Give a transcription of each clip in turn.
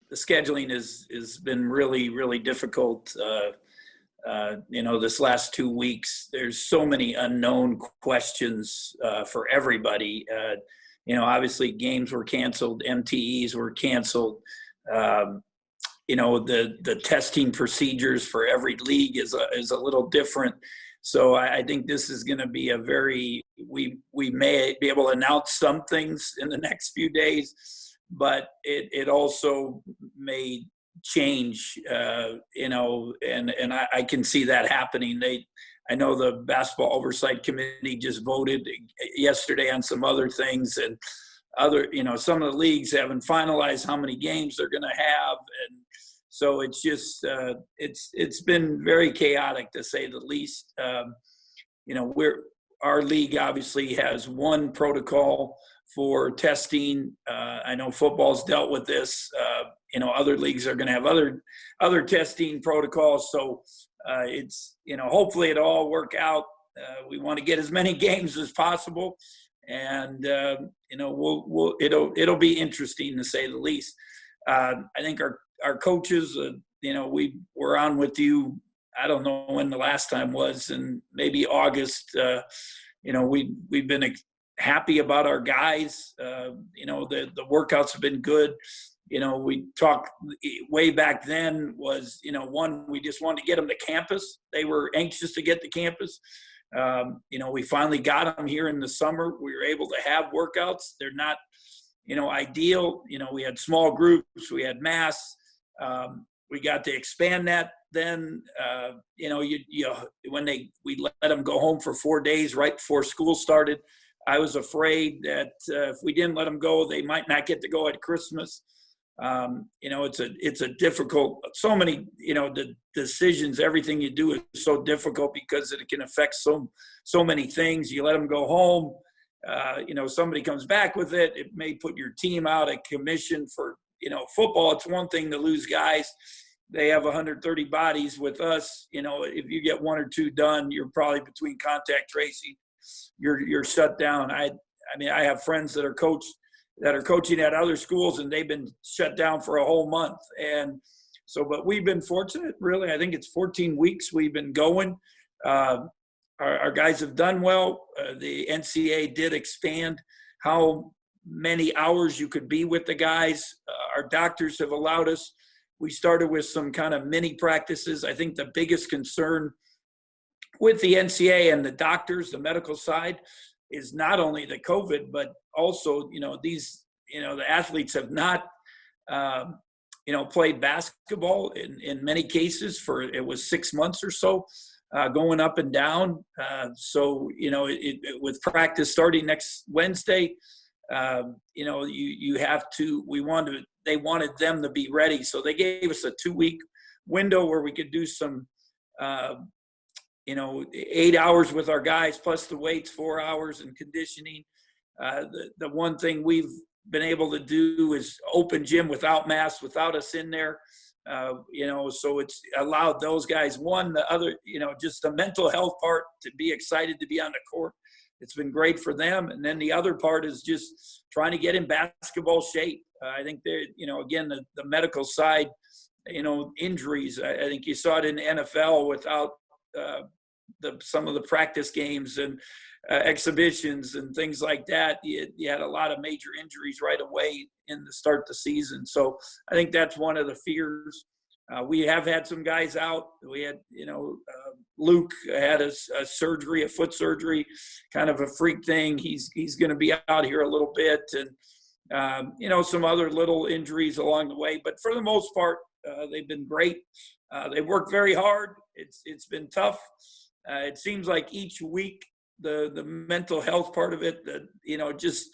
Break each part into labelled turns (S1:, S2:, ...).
S1: the scheduling has been really, really difficult. This last 2 weeks, there's so many unknown questions for everybody. Obviously games were canceled, MTEs were canceled. The testing procedures for every league is a little different. So I think this is going to be we may be able to announce some things in the next few days, but it also may change, and I can see that happening. I know the Basketball Oversight Committee just voted yesterday on some other things, and some of the leagues haven't finalized how many games they're going to have. And so it's just, it's been very chaotic, to say the least. Our league obviously has one protocol for testing. I know football's dealt with this. Other leagues are going to have other testing protocols. So hopefully it'll all work out. We want to get as many games as possible, and it'll be interesting, to say the least. I think our coaches, we were on with you. I don't know when the last time was, and maybe August. We've been happy about our guys. The workouts have been good. We talked way back then was, one, we just wanted to get them to campus. They were anxious to get to campus. We finally got them here in the summer. We were able to have workouts. They're not, ideal. We had small groups. We had mass. We got to expand that then. When we let them go home for 4 days right before school started, I was afraid that if we didn't let them go, they might not get to go at Christmas. It's a difficult, so many, the decisions, everything you do is so difficult because it can affect so many things. You let them go home, somebody comes back with it. It may put your team out of commission for, football. It's one thing to lose guys. They have 130 bodies. With us. If you get one or two done, you're probably between contact tracing. You're shut down. I have friends that are coaching at other schools, and they've been shut down for a whole month. And so, but we've been fortunate, really. I think it's 14 weeks we've been going. Our guys have done well. The NCAA did expand how many hours you could be with the guys. Our doctors have allowed us. We started with some kind of mini practices. I think the biggest concern with the NCAA and the doctors, the medical side, is not only the COVID, but also, the athletes have not, played basketball in many cases it was 6 months or so, going up and down. With practice starting next Wednesday, they wanted them to be ready. So they gave us a 2-week window where we could do some, 8 hours with our guys, plus the weights, 4 hours in conditioning. The one thing we've been able to do is open gym without masks, without us in there. So it's allowed those guys, the other, just the mental health part, to be excited to be on the court. It's been great for them. And then the other part is just trying to get in basketball shape. I think again, the medical side, injuries. I think you saw it in the NFL without some of the practice games and exhibitions and things like that. You had a lot of major injuries right away in the start of the season. So I think that's one of the fears. We have had some guys out. We had, Luke had a surgery, a foot surgery, kind of a freak thing. He's going to be out here a little bit, and some other little injuries along the way. But for the most part, they've been great. They worked very hard. It's been tough. It seems like each week the mental health part of it, you just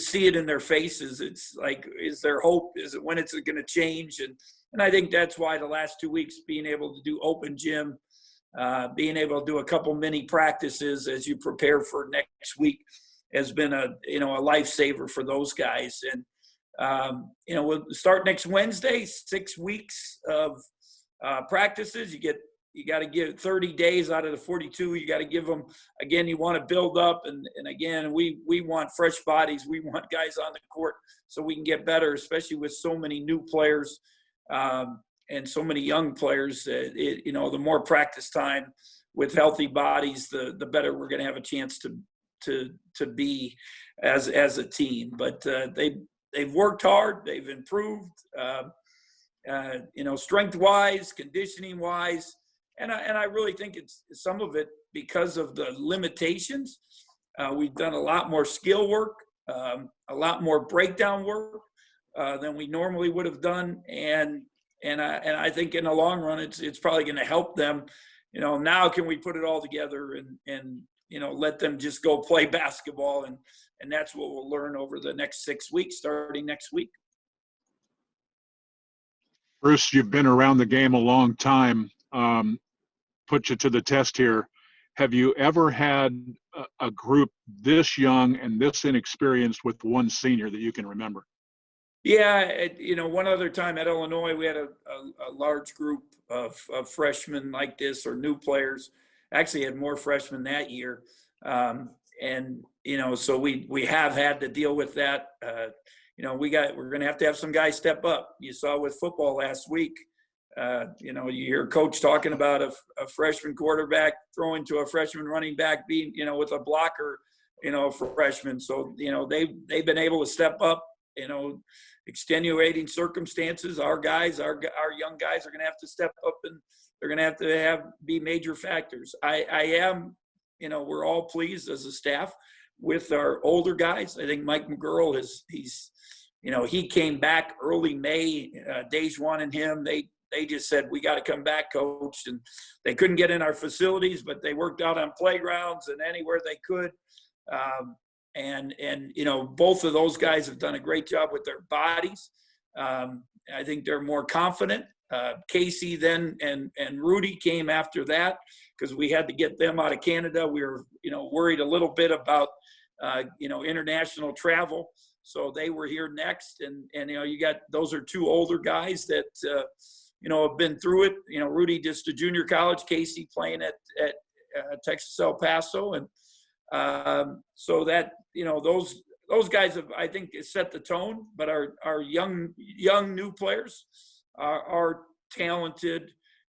S1: see it in their faces. It's like, is there hope? Is it when it's going to change? And I think that's why the last 2 weeks, being able to do open gym, being able to do a couple mini practices as you prepare for next week, has been a lifesaver for those guys. And we'll start next Wednesday, 6 weeks of practices. You get give 30 days out of the 42. You got to give them, again, you want to build up. And again, we want fresh bodies. We want guys on the court so we can get better, especially with so many new players and so many young players. The more practice time with healthy bodies, the better we're going to have a chance to be as a team. But they've worked hard. They've improved, strength-wise, conditioning-wise. And I really think it's some of it because of the limitations. We've done a lot more skill work, a lot more breakdown work than we normally would have done. And I think in the long run, it's probably going to help them. Now can we put it all together and let them just go play basketball, and that's what we'll learn over the next 6 weeks, starting next week.
S2: Bruce, you've been around the game a long time. Put you to the test here. Have you ever had a group this young and this inexperienced with one senior that you can remember?
S1: Yeah, one other time at Illinois, we had a large group of freshmen like this, or new players. Actually had more freshmen that year. So we have had to deal with that. We're going to have some guys step up. You saw with football last week. You hear coach talking about a freshman quarterback throwing to a freshman running back being, with a blocker, for freshmen. So, they've been able to step up, extenuating circumstances. Our guys, our young guys are going to have to step up, and they're going to have to be major factors. I am, we're all pleased as a staff with our older guys. I think Mike McGurl he came back early May, Dejuan and him, they just said, we got to come back, coach. And they couldn't get in our facilities, but they worked out on playgrounds and anywhere they could. Both of those guys have done a great job with their bodies. I think they're more confident. Casey then and Rudy came after that because we had to get them out of Canada. We were, worried a little bit about, international travel. So they were here next. And you got, those are two older guys that, have been through it. Rudy just a junior college, Casey playing at Texas El Paso. And so that, those guys have, I think, set the tone, but our young new players are talented.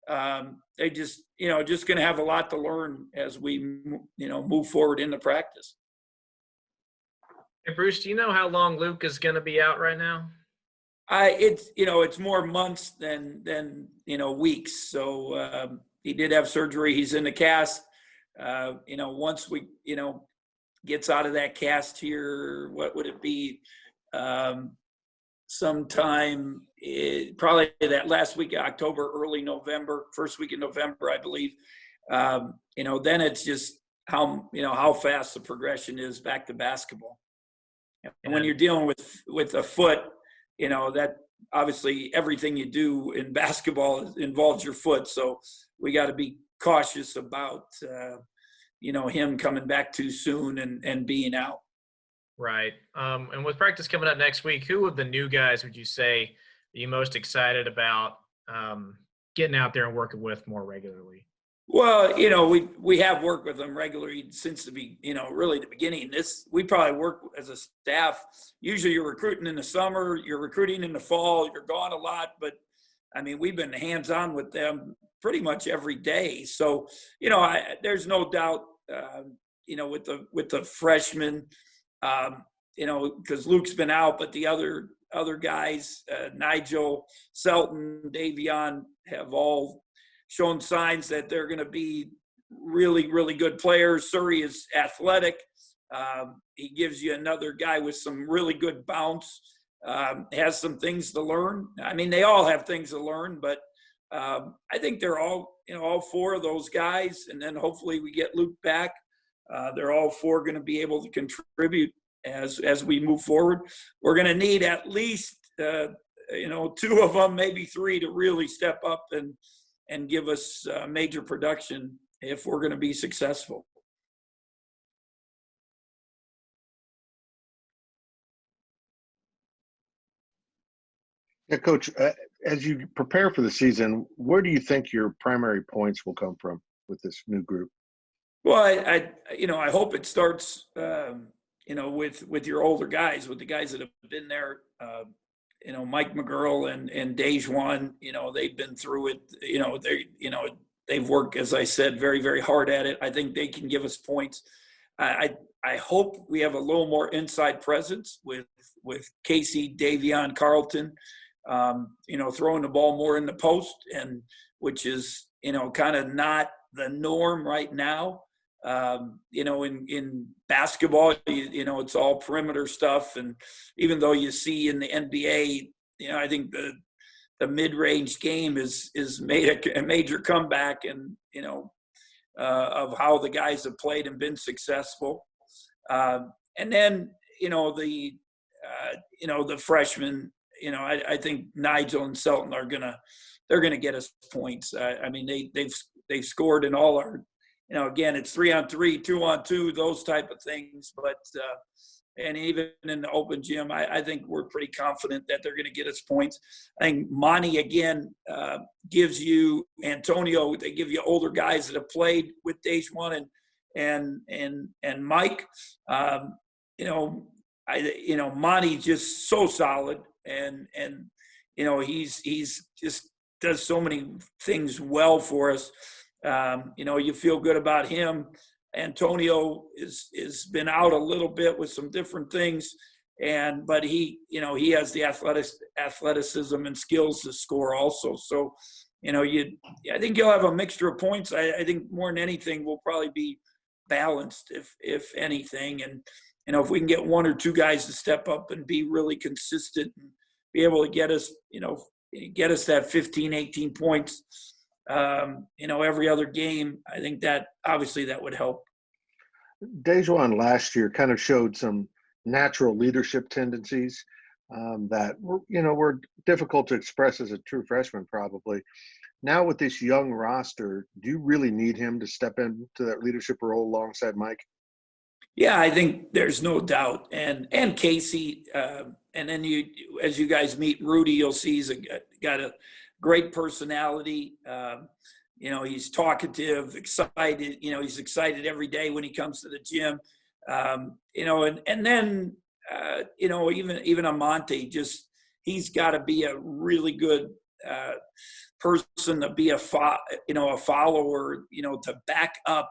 S1: They just going to have a lot to learn as we, move forward into practice.
S3: Hey, Bruce, do you know how long Luke is going to be out right now?
S1: It's more months than weeks. So he did have surgery. He's in the cast. Once we, gets out of that cast here, what would it be? Sometime, probably that last week of October, early November, first week of November, I believe. Then it's just how fast the progression is back to basketball. And when you're dealing with a foot, that obviously everything you do in basketball involves your foot. So we got to be cautious about, him coming back too soon and being out.
S3: Right. And with practice coming up next week, who of the new guys would you say are you most excited about getting out there and working with more regularly?
S1: Well, we have worked with them regularly since really the beginning. We probably work as a staff. Usually you're recruiting in the summer, you're recruiting in the fall, you're gone a lot, but we've been hands-on with them pretty much every day. So, there's no doubt, with the freshmen, because Luke's been out, but the other guys, Nigel, Selton, Davion have all shown signs that they're going to be really, really good players. Surrey is athletic. He gives you another guy with some really good bounce, has some things to learn. They all have things to learn, but I think they're all, all four of those guys. And then hopefully we get Luke back. They're all four going to be able to contribute as we move forward. We're going to need at least, two of them, maybe three, to really step up and give us major production if we're going to be successful.
S4: Yeah, Coach, As you prepare for the season, where do you think your primary points will come from with this new group?
S1: Well, I hope it starts, with your older guys, with the guys that have been there. Mike McGurl and Dejuan, they've been through it. They've worked, as I said, very, very hard at it. I think they can give us points. I hope we have a little more inside presence with Casey, Davion, Carlton, throwing the ball more in the post, and which is, kind of not the norm right now. In basketball, it's all perimeter stuff. And even though you see in the NBA, I think the mid-range game is made a major comeback, and, of how the guys have played and been successful. And then, the freshmen, I think Nigel and Selton they're going to get us points. They've scored in all our, again, it's 3-on-3, 2-on-2, those type of things. But, and even in the open gym, I think we're pretty confident that they're going to get us points. I think Monty, again, gives you Antonio, they give you older guys that have played with Dejuan and Mike. Monty's just so solid, and he's just does so many things well for us. You feel good about him. Antonio is been out a little bit with some different things, but he has the athleticism and skills to score also. So, I think you'll have a mixture of points. I think more than anything, we'll probably be balanced, if anything. And, if we can get one or two guys to step up and be really consistent and be able to get us that 15, 18 points, every other game, I think that obviously that would help.
S4: Dejuan last year kind of showed some natural leadership tendencies that were difficult to express as a true freshman probably. Now with this young roster, do you really need him to step into that leadership role alongside Mike?
S1: Yeah, I think there's no doubt. And Casey, and then as you guys meet Rudy, you'll see he's got a great personality. He's talkative, excited. He's excited every day when he comes to the gym. And then even a Monty, he's got to be a really good person to be a follower, to back up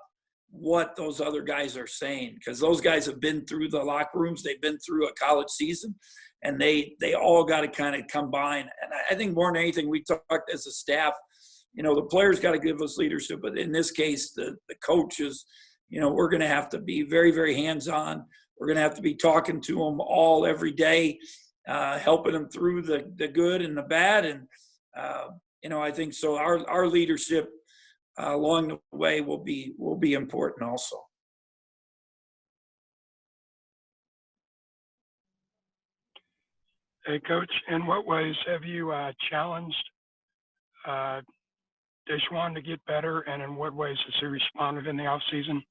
S1: what those other guys are saying, because those guys have been through the locker rooms, they've been through a college season, and they all got to kind of combine. And I think more than anything, we talked as a staff, the players got to give us leadership, but in this case, the coaches, we're going to have to be very, very hands-on. We're going to have to be talking to them all every day, helping them through the good and the bad. And, I think so. Our leadership along the way will be important also.
S5: Hey, Coach, in what ways have you challenged Dejuan to get better, and in what ways has he responded in the offseason?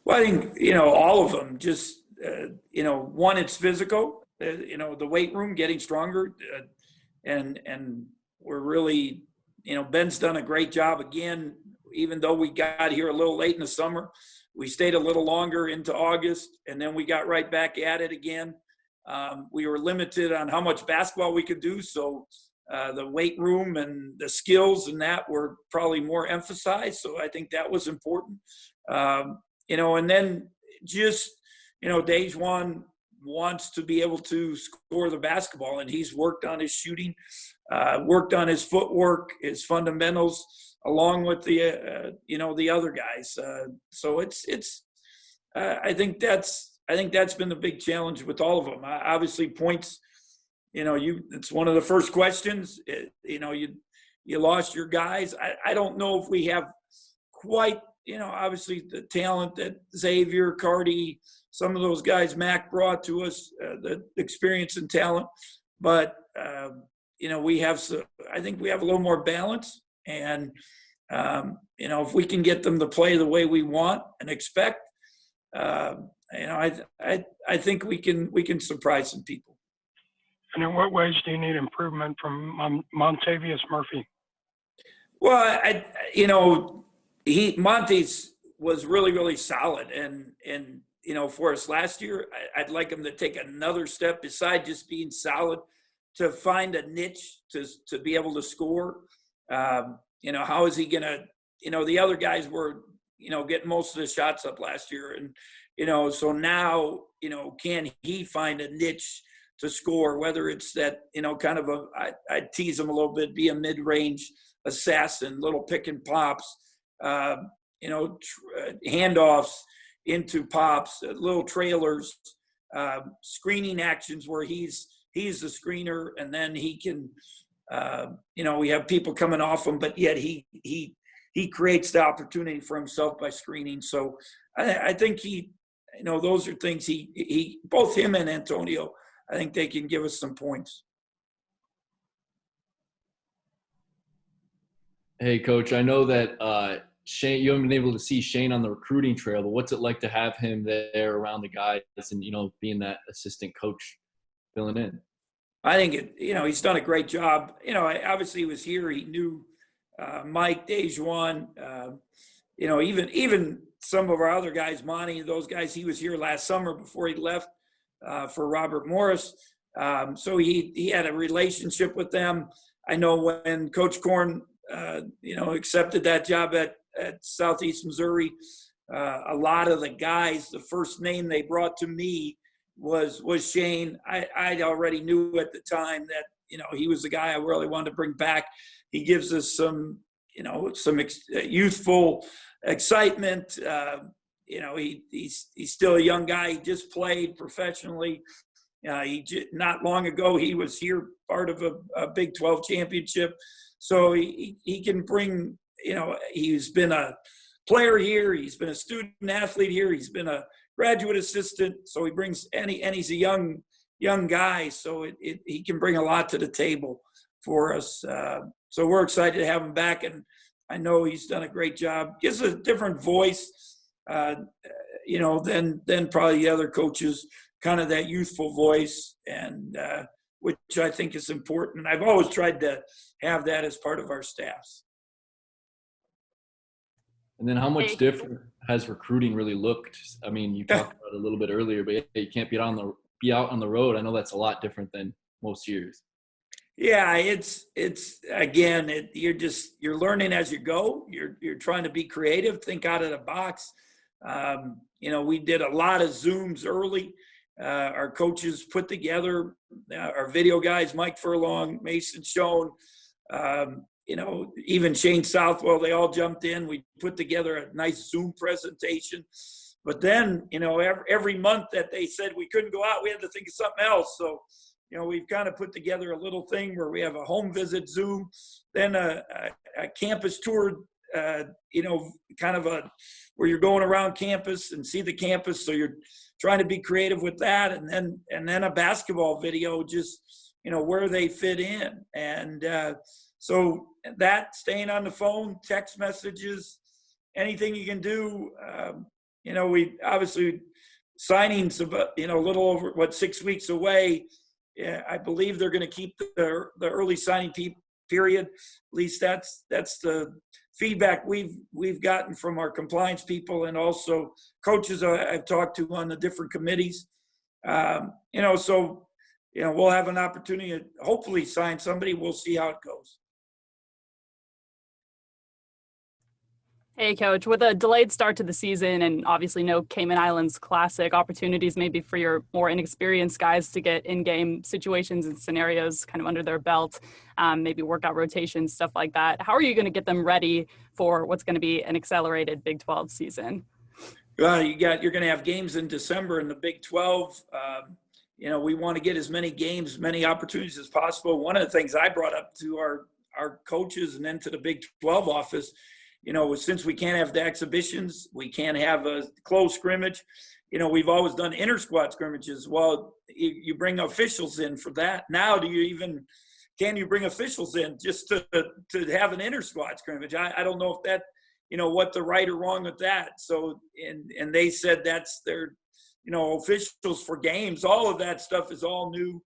S1: Well, I think, all of them. Just, one, it's physical, the weight room getting stronger, and we're really, Ben's done a great job again. Even though we got here a little late in the summer, we stayed a little longer into August, and then we got right back at it again. We were limited on how much basketball we could do, so the weight room and the skills and that were probably more emphasized. So I think that was important. And then just, Dejuan wants to be able to score the basketball, and he's worked on his shooting, worked on his footwork, his fundamentals, along with the other guys. So I think that's been the big challenge with all of them. Obviously, points. It's one of the first questions. You lost your guys. I don't know if we have quite, obviously the talent that Xavier, Cardi, some of those guys Mac brought to us, the experience and talent. But, I think we have a little more balance. And, if we can get them to play the way we want and expect, I think we can surprise some people.
S5: And in what ways do you need improvement from Montavious Murphy?
S1: Well, Monty's was really, really solid. And for us last year, I'd like him to take another step beside just being solid, to find a niche to be able to score. How is he going to, the other guys were, getting most of the shots up last year. And, so now, can he find a niche to score, whether it's that, kind of I tease him a little bit, be a mid-range assassin, little pick and pops, handoffs into pops, little trailers, screening actions where he's the screener, and then he can, we have people coming off him, but yet he creates the opportunity for himself by screening. So I think those are things he both him and Antonio, I think they can give us some points.
S6: Hey, Coach, I know that Shane, you haven't been able to see Shane on the recruiting trail, but what's it like to have him there around the guys and, being that assistant coach filling in?
S1: I think he's done a great job. Obviously he was here. He knew Mike, Dejuan, even some of our other guys, Monty, those guys, he was here last summer before he left for Robert Morris. So he had a relationship with them. I know when Coach Korn, accepted that job at Southeast Missouri, a lot of the guys, the first name they brought to me was Shane. I already knew at the time that, he was the guy I really wanted to bring back. He gives us some youthful excitement. He's still a young guy. He just played professionally. Not long ago, he was here part of a Big 12 championship. So he can bring, he's been a player here. He's been a student athlete here. He's been a graduate assistant. So he brings, and he's a young guy. So he can bring a lot to the table for us. So we're excited to have him back. And I know he's done a great job. Gives a different voice, than probably the other coaches, kind of that youthful voice, and which I think is important. And I've always tried to have that as part of our staffs.
S6: And then how much different has recruiting really looked? I mean, you talked about it a little bit earlier, but you can't be out on the road. I know that's a lot different than most years. Yeah,
S1: it's again, you're learning as you go. You're trying to be creative, think out of the box. We did a lot of Zooms early. Our coaches put together, our video guys, Mike Furlong, Mason Schoen, even Shane Southwell, they all jumped in. We put together a nice Zoom presentation. But then, every month that they said we couldn't go out, we had to think of something else. So, we've kind of put together a little thing where we have a home visit Zoom, then a campus tour, kind of where you're going around campus and see the campus. So you're trying to be creative with that. And then a basketball video, just, where they fit in. And so that, staying on the phone, text messages, anything you can do. We obviously signings about, a little over 6 weeks away. Yeah, I believe they're going to keep the early signing period. At least that's the feedback we've gotten from our compliance people, and also coaches I've talked to on the different committees. So we'll have an opportunity to hopefully sign somebody. We'll see how it goes.
S7: Hey, Coach, with a delayed start to the season and obviously no Cayman Islands Classic, opportunities maybe for your more inexperienced guys to get in-game situations and scenarios kind of under their belt, maybe workout rotations, stuff like that. How are you going to get them ready for what's going to be an accelerated Big 12 season?
S1: Well, you're going to have games in December in the Big 12. We want to get as many games, many opportunities as possible. One of the things I brought up to our coaches and then to the Big 12 office, since we can't have the exhibitions, we can't have a close scrimmage. We've always done inter-squad scrimmages. Well, you bring officials in for that. Now, can you bring officials in just to have an inter-squad scrimmage? I don't know if that, what the right or wrong with that. So, and they said that's their, officials for games. All of that stuff is all new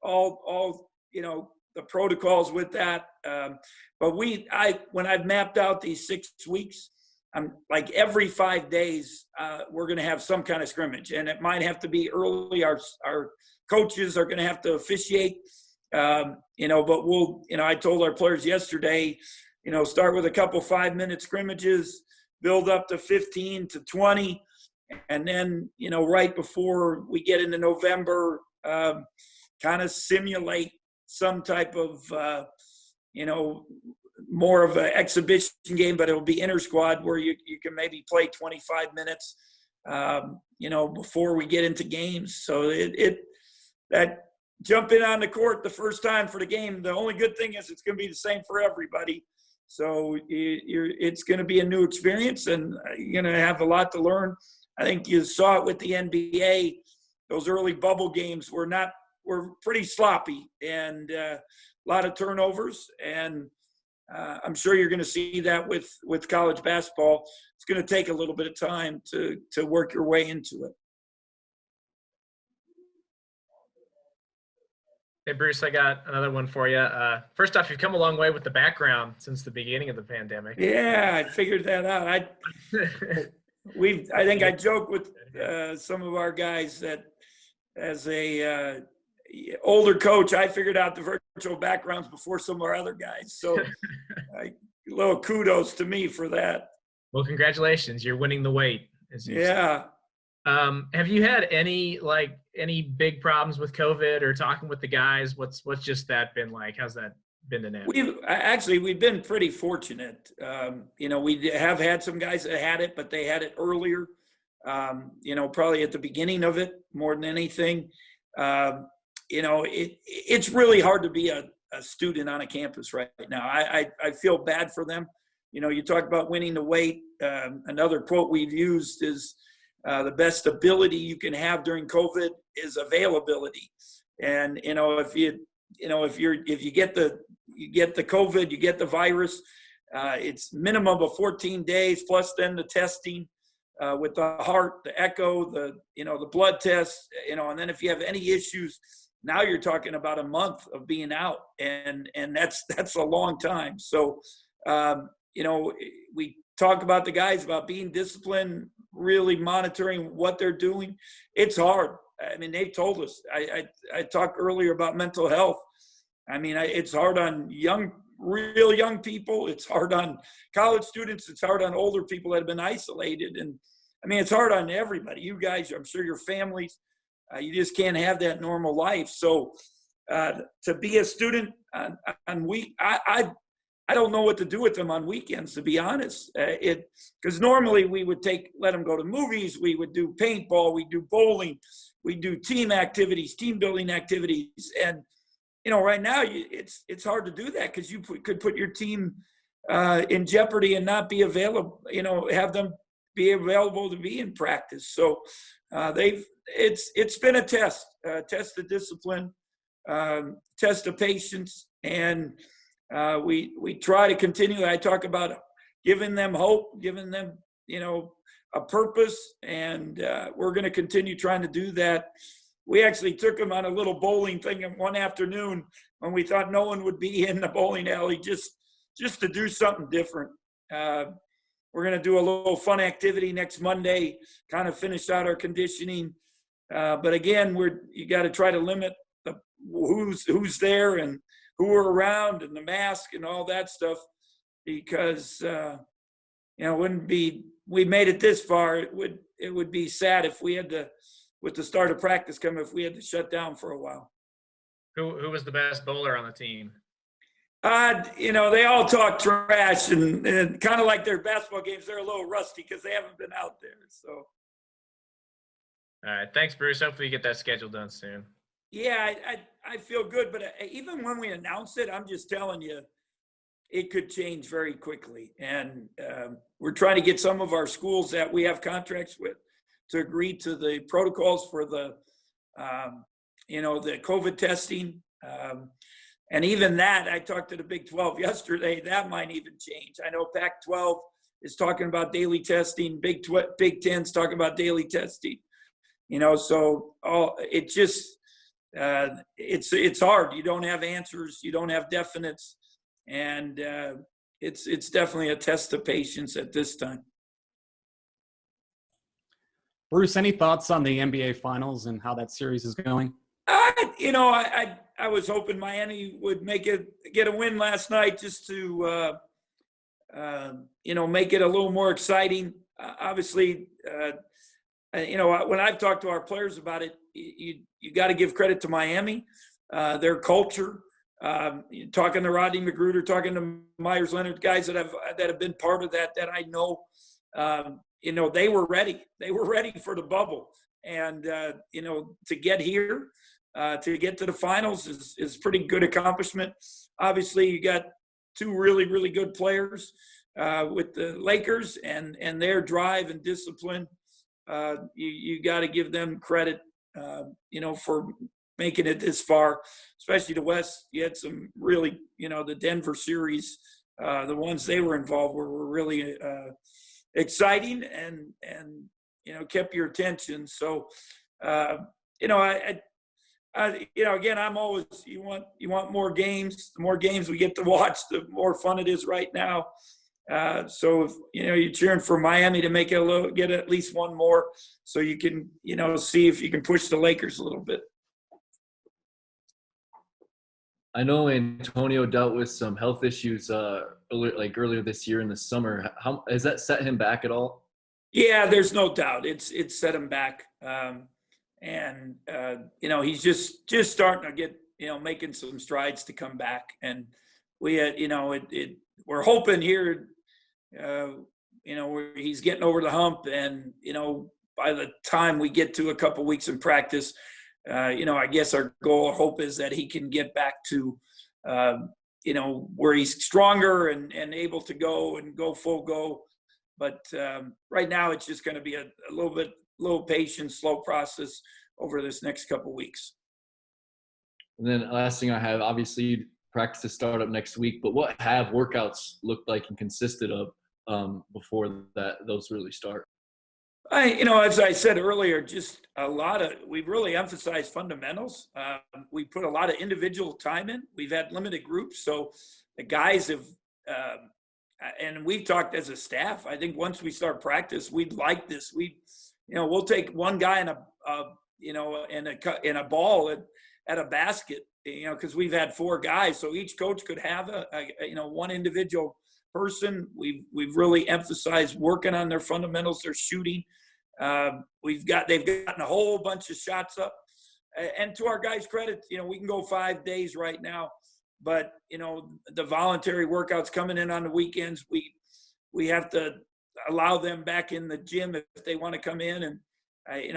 S1: all the protocols with that. But when I've mapped out these 6 weeks, I'm like every 5 days, we're going to have some kind of scrimmage, and it might have to be early. Our coaches are going to have to officiate, but I told our players yesterday, start with a couple 5-minute scrimmages, build up to 15 to 20. And then, right before we get into November, kind of simulate some type of, more of an exhibition game, but it'll be inter-squad where you can maybe play 25 minutes, before we get into games. So that jumping on the court the first time for the game, the only good thing is it's going to be the same for everybody. So it's going to be a new experience, and you're going to have a lot to learn. I think you saw it with the NBA. Those early bubble games were pretty sloppy and a lot of turnovers. And I'm sure you're going to see that with college basketball. It's going to take a little bit of time to work your way into it.
S3: Hey, Bruce, I got another one for you. First off, you've come a long way with the background since the beginning of the pandemic.
S1: Yeah, I figured that out. I think I joke with some of our guys that as a older coach, I figured out the virtual backgrounds before some of our other guys. So a little kudos to me for that.
S3: Well, congratulations. You're winning the weight.
S1: Yeah.
S3: Have you had any big problems with COVID or talking with the guys? What's just that been like? How's that been to now?
S1: We've been pretty fortunate. We have had some guys that had it, but they had it earlier, probably at the beginning of it more than anything. It's really hard to be a student on a campus right now. I feel bad for them. You talk about winning the weight. Another quote we've used is, the best ability you can have during COVID is availability. And, if you get the COVID, you get the virus, it's minimum of 14 days plus then the testing with the heart, the echo, the blood test, and then if you have any issues, now you're talking about a month of being out, and that's a long time. So, we talk about the guys about being disciplined, really monitoring what they're doing. It's hard. I mean, they've told us. I talked earlier about mental health. I mean, it's hard on real young people. It's hard on college students. It's hard on older people that have been isolated. And I mean, it's hard on everybody. You guys, I'm sure your families, you just can't have that normal life. So to be a student on week, I don't know what to do with them on weekends, to be honest. Because normally we would let them go to movies. We would do paintball. We do bowling. We do team activities, team building activities. And, right now it's hard to do that because you could put your team in jeopardy and not be available, have them be available to be in practice. So it's been a test of discipline, test of patience, and we try to continue. I talk about giving them hope, giving them, a purpose, and we're going to continue trying to do that. We actually took them on a little bowling thing one afternoon when we thought no one would be in the bowling alley, just to do something different. We're going to do a little fun activity next Monday, kind of finish out our conditioning. But again, you got to try to limit who's there and who are around and the mask and all that stuff, because we made it this far. It would be sad if we had to, with the start of practice coming, if we had to shut down for a while.
S3: Who was the best bowler on the team?
S1: They all talk trash and kind of like their basketball games, they're a little rusty because they haven't been out there. So.
S3: All right. Thanks, Bruce. Hopefully you get that schedule done soon.
S1: Yeah, I feel good. But even when we announced it, I'm just telling you, it could change very quickly. And we're trying to get some of our schools that we have contracts with to agree to the protocols for the COVID testing. And even that, I talked to the Big 12 yesterday, that might even change. I know Pac-12 is talking about daily testing. Big 10's talking about daily testing. So it's hard. You don't have answers. You don't have definites. And it's definitely a test of patience at this time.
S8: Bruce, any thoughts on the NBA Finals and how that series is going?
S1: I was hoping Miami would get a win last night just to make it a little more exciting. Obviously, when I've talked to our players about it, you got to give credit to Miami, their culture. Talking to Rodney Magruder, talking to Myers Leonard, guys that have been part of that I know. They were ready. They were ready for the bubble, and to get here, to get to the finals is pretty good accomplishment. Obviously, you got two really, really good players with the Lakers and their drive and discipline. You got to give them credit, for making it this far, especially the West. You had some really, the Denver series, the ones they were involved were really exciting and kept your attention. So, again, I'm always, you want more games. The more games we get to watch, the more fun it is right now. So if, you're cheering for Miami to make it get at least one more, so you can, see if you can push the Lakers a little bit.
S6: I know Antonio dealt with some health issues earlier this year in the summer. How has that set him back at all?
S1: Yeah, there's no doubt. It's set him back. He's just starting to get, making some strides to come back. And we had, we're hoping here, where he's getting over the hump, and, by the time we get to a couple weeks in practice, I guess our goal or hope is that he can get back to, where he's stronger and able to go full go. But right now it's just going to be a little patient, slow process over this next couple weeks.
S6: And then last thing I have, obviously practice start up next week, but what have workouts looked like and consisted of before those really start?
S1: As I said earlier, just we've really emphasized fundamentals. We put a lot of individual time in. We've had limited groups. So the guys have, and we've talked as a staff, I think once we start practice, we'd like this. We'll take one guy in a ball at a basket, because we've had four guys. So each coach could have one individual person. We've really emphasized working on their fundamentals, their shooting. They've gotten a whole bunch of shots up, and to our guys' credit, we can go 5 days right now, but the voluntary workouts coming in on the weekends, we have to allow them back in the gym if they want to come in. And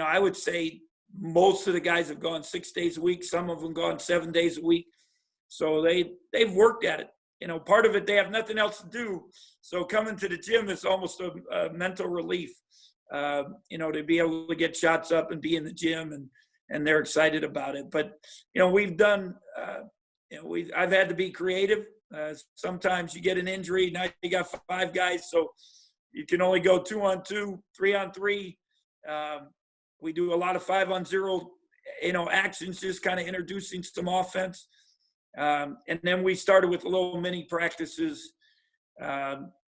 S1: I would say most of the guys have gone 6 days a week. Some of them gone 7 days a week. So they've worked at it. Part of it, they have nothing else to do. So coming to the gym is almost a mental relief, to be able to get shots up and be in the gym, and they're excited about it. But, we've done, I've had to be creative. Sometimes you get an injury. Now you got 5 guys, so you can only go 2-on-2, 3-on-3. We do a lot of 5-on-0, actions, just kind of introducing some offense. And then we started with little mini practices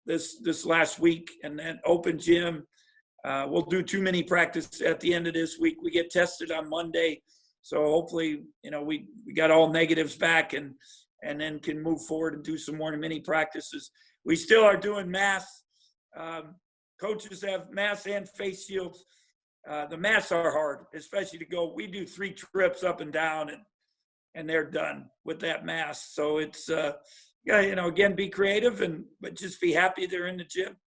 S1: this last week, and then open gym. We'll do 2 mini practices at the end of this week. We get tested on Monday, so hopefully, we got all negatives back, and then can move forward and do some more mini practices. We still are doing masks. Coaches have masks and face shields. The masks are hard, especially to go. We do 3 trips up and down, and they're done with that mask. So it's, again, be creative, but just be happy they're in the gym.